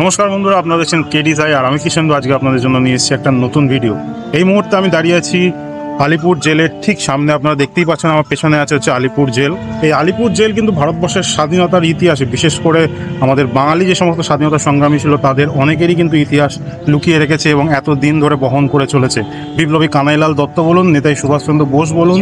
নমস্কার বন্ধুরা, আপনারা দেখছেন কেডিসাই আর আমি কিষেন্দু। আজকে আপনাদের জন্য নিয়ে এসেছি একটা নতুন ভিডিও। এই মুহূর্তে আমি দাঁড়িয়ে আছি আলিপুর জেলের ঠিক সামনে। আপনারা দেখতেই পাচ্ছেন আমার পেছনে হচ্ছে আলিপুর জেল। এই আলিপুর জেল কিন্তু ভারতবর্ষের স্বাধীনতার ইতিহাসে, বিশেষ করে আমাদের বাঙালি যে সমস্ত স্বাধীনতা সংগ্রামী ছিল তাদের অনেকেরই কিন্তু ইতিহাস লুকিয়ে রেখেছে এবং এত দিন ধরে বহন করে চলেছে। বিপ্লবী কানাইলাল দত্ত বলুন, নেতাজি সুভাষচন্দ্র বোস বলুন,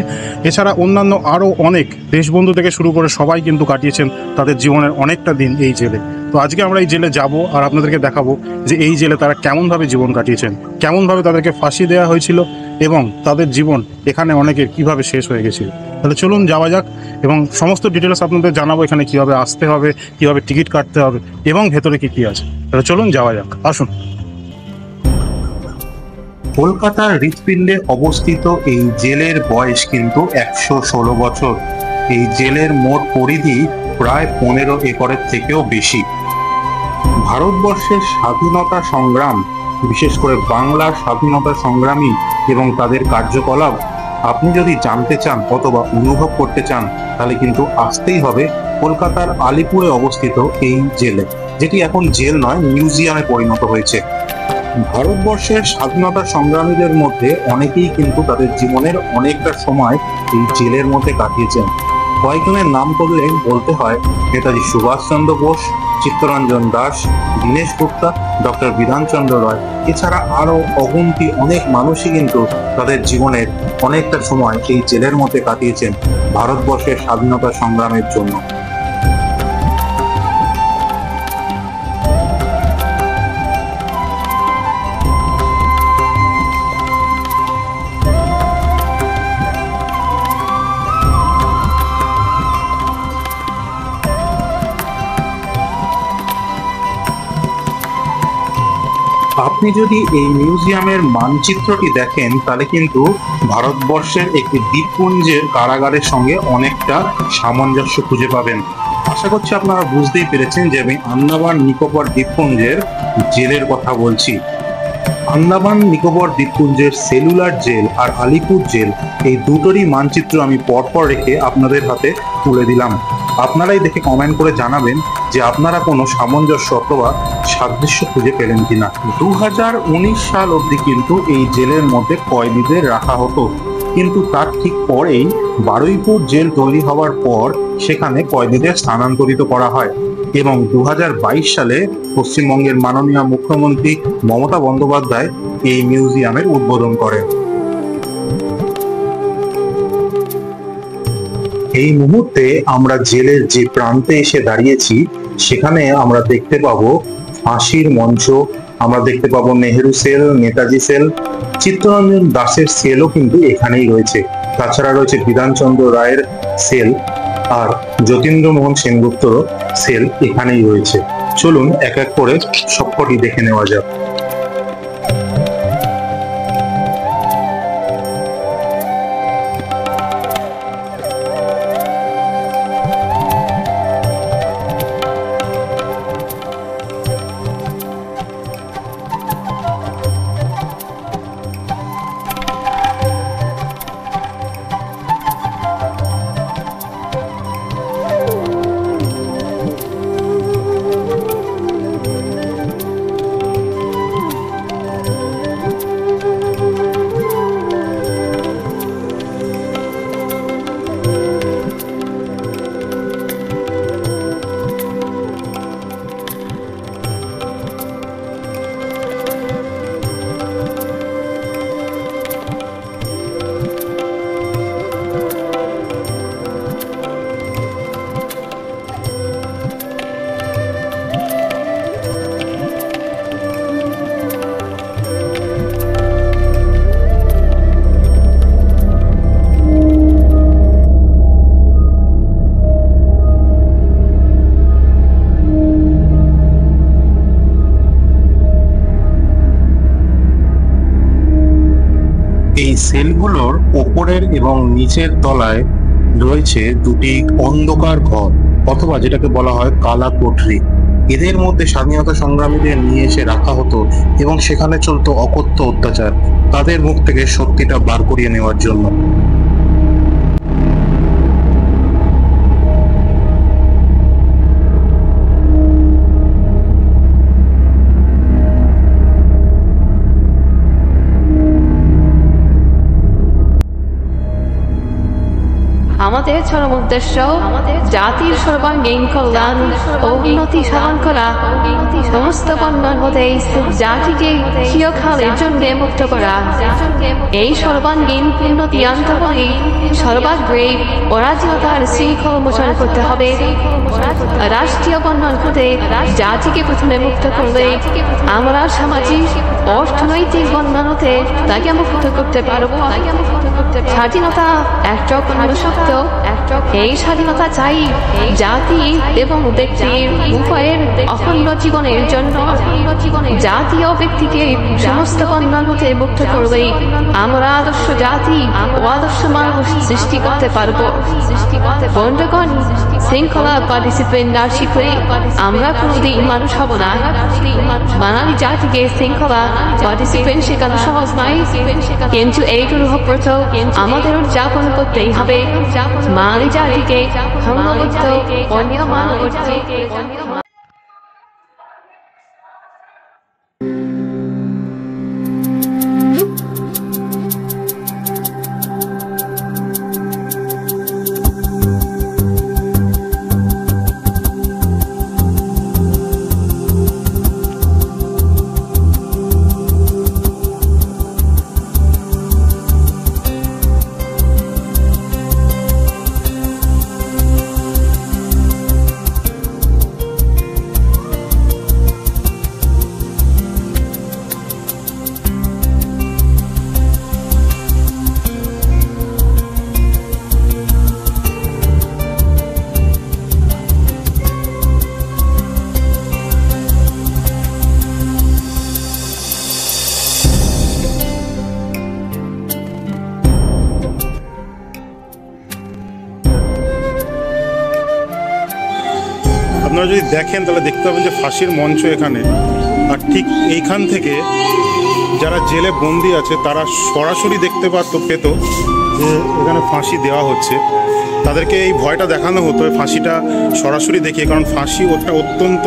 এছাড়া অন্যান্য আরও অনেক দেশবন্ধু থেকে শুরু করে সবাই কিন্তু কাটিয়েছেন তাদের জীবনের অনেকটা দিন এই জেলে। তো আজকে আমরা এই জেলে যাব আর আপনাদেরকে দেখাবো যে এই জেলে তারা কেমনভাবে জীবন কাটিয়েছেন, কেমনভাবে তাদেরকে ফাঁসি দেওয়া হয়েছিল এবং তাদের জীবন এখানে অনেকের কিভাবে শেষ হয়ে গেছিল। তাহলে চলুন যাওয়া যাক এবং সমস্ত ডিটেলস আপনাদের জানাবো, এখানে কীভাবে আসতে হবে, কীভাবে টিকিট কাটতে হবে এবং ভেতরে কী কী আছে। তাহলে চলুন যাওয়া যাক, আসুন। কলকাতার হৃৎপিণ্ডে অবস্থিত এই জেলের বয়স কিন্তু 116 বছর। এই জেলের মোট পরিধি প্রায় 15 একরের থেকেও বেশি। ভারতবর্ষের স্বাধীনতা সংগ্রাম, বিশেষ করে বাংলার স্বাধীনতা সংগ্রামী এবং তাদের কার্যকলাপ আপনি যদি জানতে চান অথবা অনুভব করতে চান, তাহলে কিন্তু আসতেই হবে কলকাতার আলিপুরে অবস্থিত এই জেলে, যেটি এখন জেল নয়, মিউজিয়ামে পরিণত হয়েছে। ভারতবর্ষের স্বাধীনতা সংগ্রামীদের মধ্যে অনেকেই কিন্তু তাদের জীবনের অনেকটা সময় এই জেলের মধ্যে কাটিয়েছেন। কয়েকজনের নাম করলে বলতে হয় নেতাজি সুভাষচন্দ্র বোস, চিত্তরঞ্জন দাস, দীনেশ গুপ্তা, ডক্টর বিধানচন্দ্র রায়, এছাড়া আরো অগুন্তি অনেক মানুষই কিন্তু তাদের জীবনের অনেকটা সময় এই জেলের মধ্যে কাটিয়েছেন ভারতবর্ষের স্বাধীনতা সংগ্রামের জন্য। আপনি যদি এই মিউজিয়ামের মানচিত্রটি দেখেন, তাহলে কিন্তু ভারতবর্ষের একটি দ্বীপপুঞ্জের কারাগারের সঙ্গে অনেকটা সামঞ্জস্য খুঁজে পাবেন। আশা করছি আপনারা বুঝতেই পেরেছেন যে আমি আন্দামান নিকোবর দ্বীপপুঞ্জের জেলের কথা বলছি। আন্দামান নিকোবর দ্বীপপুঞ্জের সেলুলার জেল আর আলিপুর জেল, এই দুটোরই মানচিত্র আমি পরপর রেখে আপনাদের হাতে তুলে দিলাম। আপনারাই দেখে কমেন্ট করে জানাবেন যে আপনারা কোনো সামঞ্জস্য অথবা সাদৃশ্য খুঁজে পেলেন কিনা। 2019 সাল অবধি কিন্তু এই জেলের মধ্যে কয়েদিদের রাখা হতো, কিন্তু তার ঠিক পরেই বারুইপুর জেল তৈরি হওয়ার পর সেখানে কয়েদিদের স্থানান্তরিত করা হয় এবং 2022 সালে পশ্চিমবঙ্গের মাননীয় মুখ্যমন্ত্রী মমতা বন্দ্যোপাধ্যায় এই মিউজিয়ামের উদ্বোধন করেন। এই মুহূর্তে আমরা জেলের যে প্রান্তে এসে দাঁড়িয়েছি, সেখানে আমরা দেখতে পাবো ফাঁসির মঞ্চ, আমরা দেখতে পাবো নেহেরু সেল, নেতাজি সেল, চিত্তরঞ্জন দাসের সেলও কিন্তু এখানেই রয়েছে। তাছাড়া রয়েছে বিধানচন্দ্র রায়ের সেল আর যতীন্দ্রমোহন সেনগুপ্তর সেল এখানেই রয়েছে। চলুন এক এক করে সবকটি দেখে নেওয়া যাক। এই সেলগুলোর ওপরের এবং নিচের তলায় রয়েছে দুটি অন্ধকার ঘর, অথবা যেটাকে বলা হয় কালা কোঠরি। এদের মধ্যে স্বাধীনতা সংগ্রামীদের নিয়ে এসে রাখা হতো এবং সেখানে চলতো অকথ্য অত্যাচার, তাদের মুখ থেকে সত্যিটা বার করিয়ে নেওয়ার জন্য। আমাদের চরম উদ্দেশ্য জাতির সর্বাঙ্গীন কল্যাণ ও উন্নতি সাধন করা, সমস্ত বন্ধন হতে জাতিকে চিরকালের জন্য মুক্ত করা। এই সর্বাঙ্গীন উন্নতি আনতে হলে সর্বাগ্রে অরাজকতার শৃঙ্খল মোচন করতে হবে। রাষ্ট্রীয় বন্ধন হতে জাতিকে প্রথমে মুক্ত করলে আমরা সামাজিক অর্থনৈতিক বন্ধন হতে তাকে মুক্ত করতে পারবো। স্বাধীনতা একরকম সত্য, এই স্বাধীনতা চাই জাতি এবং ব্যক্তির উভয়ের অখণ্ড জীবনের জন্য। জাতীয় ব্যক্তিকে সমস্ত বন্ধন হতে মুক্ত করবে আমরা আদর্শ জাতি ও আদর্শ মানুষ সৃষ্টি করতে পারবো। বন্ধুগণ, শৃঙ্খলা বা ডিসিপ্লিন না শিখলে আমরা কোনোদিন মানুষ হব না। বাঙালি জাতিকে শৃঙ্খলা বা ডিসিপ্লিন শেখানো সহজ নয়, কিন্তু এইগুলো প্রত আমাদের উদযাপন করতেই হবে। বাঙালি জাতিকে ধর্মবদ্ধ ও নিয়মানুবর্ত। আপনারা যদি দেখেন তাহলে দেখতে পাবেন যে ফাঁসির মঞ্চ এখানে, আর ঠিক এইখান থেকে যারা জেলে বন্দি আছে তারা সরাসরি দেখতে পেত যে এখানে ফাঁসি দেওয়া হচ্ছে। তাদেরকে এই ভয়টা দেখানো হতো ফাঁসিটা সরাসরি দেখিয়ে, কারণ ফাঁসি ওটা অত্যন্ত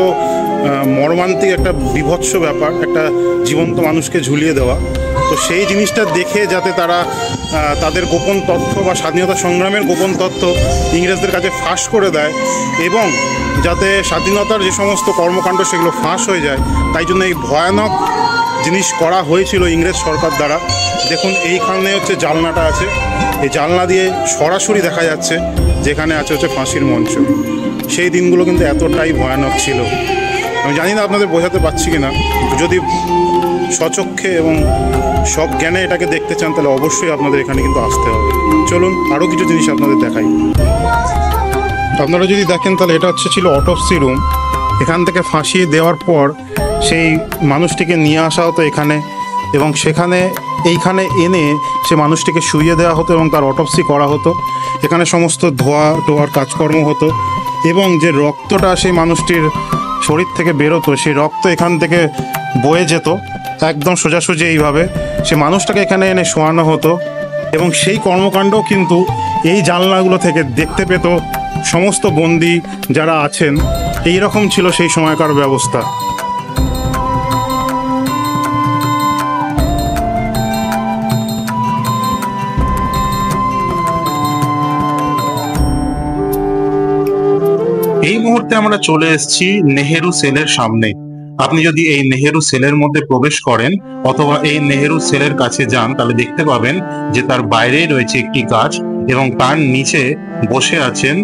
মর্মান্তিক একটা বিভৎস ব্যাপার, একটা জীবন্ত মানুষকে ঝুলিয়ে দেওয়া। তো সেই জিনিসটা দেখে যাতে তারা তাদের গোপন তথ্য বা স্বাধীনতা সংগ্রামের গোপন তথ্য ইংরেজদের কাছে ফাঁস করে দেয়, এবং যাতে স্বাধীনতার যে সমস্ত কর্মকাণ্ড সেগুলো ফাঁস হয়ে যায়, তাই জন্য এই ভয়ানক জিনিস করা হয়েছিল ইংরেজ সরকার দ্বারা। দেখুন এইখানে হচ্ছে জানলাটা আছে, এই জানলা দিয়ে সরাসরি দেখা যাচ্ছে যেখানে আছে হচ্ছে ফাঁসির মঞ্চ। সেই দিনগুলো কিন্তু এতটাই ভয়ানক ছিল। আমি জানি না আপনাদের বোঝাতে পারছি কিনা। যদি স্বচক্ষে এবং সজ্ঞানে এটাকে দেখতে চান তাহলে অবশ্যই আপনাদের এখানে কিন্তু আসতে হবে। চলুন আরও কিছু জিনিস আপনাদের দেখাই। আপনারা যদি দেখেন তাহলে এটা ছিল অটোপসি রুম। এখান থেকে ফাঁসি দেওয়ার পর সেই মানুষটিকে নিয়ে আসা হতো এখানে, এবং এইখানে এনে সে মানুষটিকে শুইয়ে দেওয়া হতো এবং তার অটোপসি করা হতো। এখানে সমস্ত ধোয়া টোয়ার কাজকর্ম হতো, এবং যে রক্তটা সেই মানুষটির শরীর থেকে বেরোতো সেই রক্ত এখান থেকে বয়ে যেত একদম সোজাসুজি এইভাবে। সে মানুষটাকে এখানে এনে শোয়ানো হতো, এবং সেই কর্মকাণ্ড কিন্তু এই জানলাগুলো থেকে দেখতে পেত সমস্ত বন্দি যারা আছেন। এই রকম ছিল সেই সময়কার ব্যবস্থা। এই মুহূর্তে আমরা চলে এসেছি নেহেরু সেলের সামনে। আপনি যদি এই নেহেরু সেলের মধ্যে প্রবেশ করেন অথবা এই নেহেরু সেলের কাছে যান তাহলে দেখতে পাবেন যে তার বাইরেই রয়েছে একটি গাছ, এবং তার নিচে বসে আছেন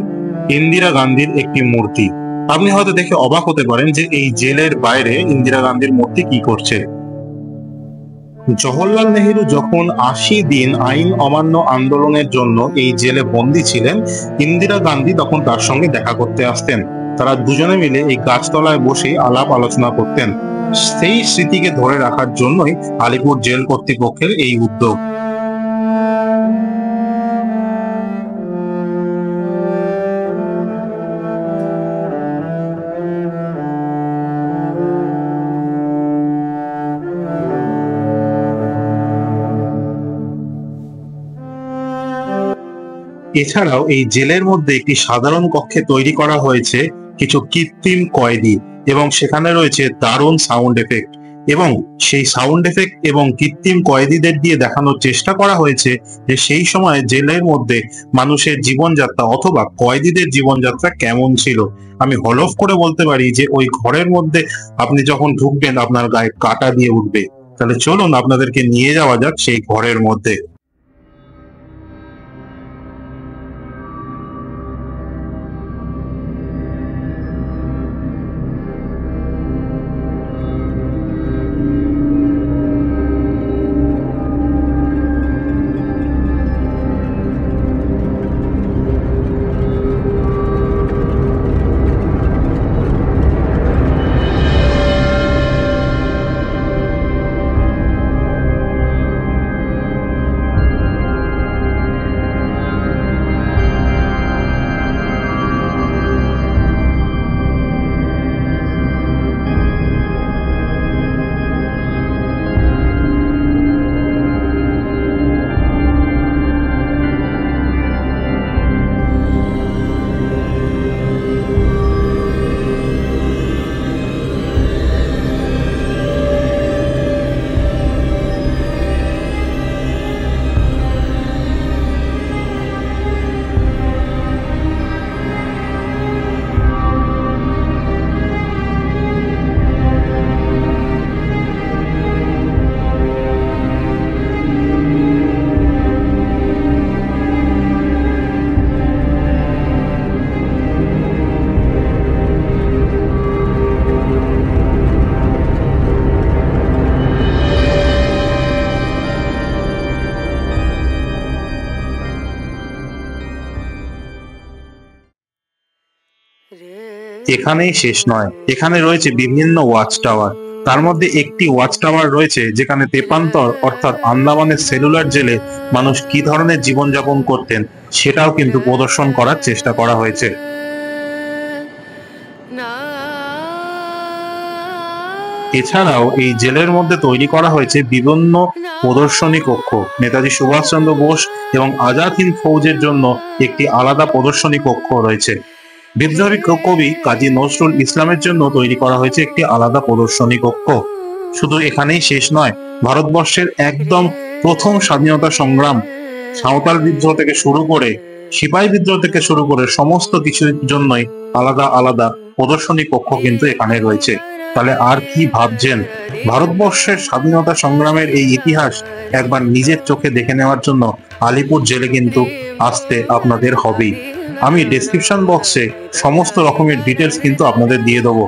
ইন্দিরা গান্ধীর একটি মূর্তি। আপনি হয়তো দেখে অবাক হতে পারেন যে এই জেলের বাইরে ইন্দিরা গান্ধীর মূর্তি কি করছে। জওহরলাল নেহেরু যখন 80 দিন আইন অমান্য আন্দোলনের জন্য এই জেলে বন্দী ছিলেন, ইন্দিরা গান্ধী তখন তার সঙ্গে দেখা করতে আসতেন। তারা দুজনে মিলে এই গাছতলায় বসে আলাপ আলোচনা করতেন। সেই স্মৃতিকে ধরে রাখার জন্যই আলিপুর জেল কর্তৃপক্ষের এই উদ্যোগ। এছাড়াও এই জেলের মধ্যে একটি সাধারণ কক্ষে তৈরি করা হয়েছে কিছু কৃত্রিম কয়েদি, এবং সেখানে রয়েছে দারুণ সাউন্ড এফেক্ট। এবং সেই সাউন্ড এফেক্ট এবং কৃত্রিম কয়েদিদের দিয়ে দেখানোর চেষ্টা করা হয়েছে যে সেই সময় জেলের মধ্যে মানুষের জীবনযাত্রা অথবা কয়েদিদের জীবনযাত্রা কেমন ছিল। আমি হলফ করে বলতে পারি যে ওই ঘরের মধ্যে আপনি যখন ঢুকবেন আপনার গায়ে কাঁটা দিয়ে উঠবে। তাহলে চলুন আপনাদেরকে নিয়ে যাওয়া যাক সেই ঘরের মধ্যে। এখানেই শেষ নয়, এখানে রয়েছে বিভিন্ন ওয়াচ টাওয়ার। তার মধ্যে একটি ওয়াচ টাওয়ার রয়েছে যেখানে তেপান্তর অর্থাৎ আন্দামানের সেলুলার জেলে মানুষ কি ধরনের জীবনযাপন করতেন সেটাও কিন্তু প্রদর্শন করার চেষ্টা করা হয়েছে। এছাড়াও এই জেলের মধ্যে তৈরি করা হয়েছে বিভিন্ন প্রদর্শনী কক্ষ। নেতাজি সুভাষচন্দ্র বোস এবং আজাদ হিন্দ ফৌজের জন্য একটি আলাদা প্রদর্শনী কক্ষ রয়েছে। বিদ্রোহী কবি কাজী নজরুল ইসলামের জন্য তৈরি করা হয়েছে একটি আলাদা প্রদর্শনী কক্ষ। শুধু এখানেই শেষ নয়, ভারতবর্ষের একদম প্রথম স্বাধীনতা সংগ্রাম, সাঁওতাল বিদ্রোহ থেকে শুরু করে সিপাহী বিদ্রোহ থেকে শুরু করে সমস্ত কিছুর জন্যই আলাদা আলাদা প্রদর্শনী কক্ষ কিন্তু এখানে রয়েছে। তাহলে আর কি ভাবছেন? ভারতবর্ষের স্বাধীনতা সংগ্রামের এই ইতিহাস একবার নিজের চোখে দেখে নেওয়ার জন্য আলিপুর জেলে কিন্তু আসতে আপনাদের হবেই। আমি ডেসক্রিপশন বক্সে সমস্ত রকমের ডিটেলস কিন্তু আপনাদের দিয়ে দেবো,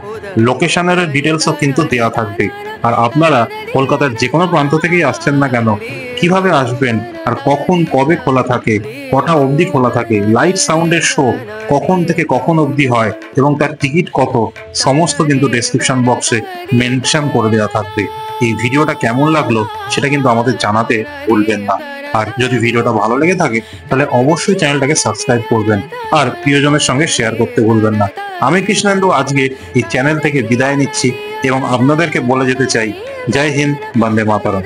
লোকেশনের ডিটেলসও কিন্তু দেওয়া থাকবে। আর আপনারা কলকাতার যে কোনো প্রান্ত থেকেই আসছেন না কেন, কিভাবে আসবেন আর কখন কবে খোলা থাকে, কটা অবধি খোলা থাকে, লাইট সাউন্ডের শো কখন থেকে কখন অবধি হয় এবং তার টিকিট কত, সমস্ত কিন্তু ডেসক্রিপশন বক্সে মেনশন করে দেওয়া থাকবে। এই ভিডিওটা কেমন লাগলো সেটা কিন্তু আমাদের জানাতে ভুলবেন না। আর যদি ভিডিওটা ভালো লেগে থাকে তাহলে অবশ্যই চ্যানেলটাকে সাবস্ক্রাইব করবেন আর প্রিয়জনের সঙ্গে শেয়ার করতে ভুলবেন না। আমি কৃষ্ণেন্দু আজকে এই চ্যানেল থেকে বিদায় নিচ্ছি এবং আপনাদেরকে বলে যেতে চাই, জয় হিন্দ, বন্দে মাতরম।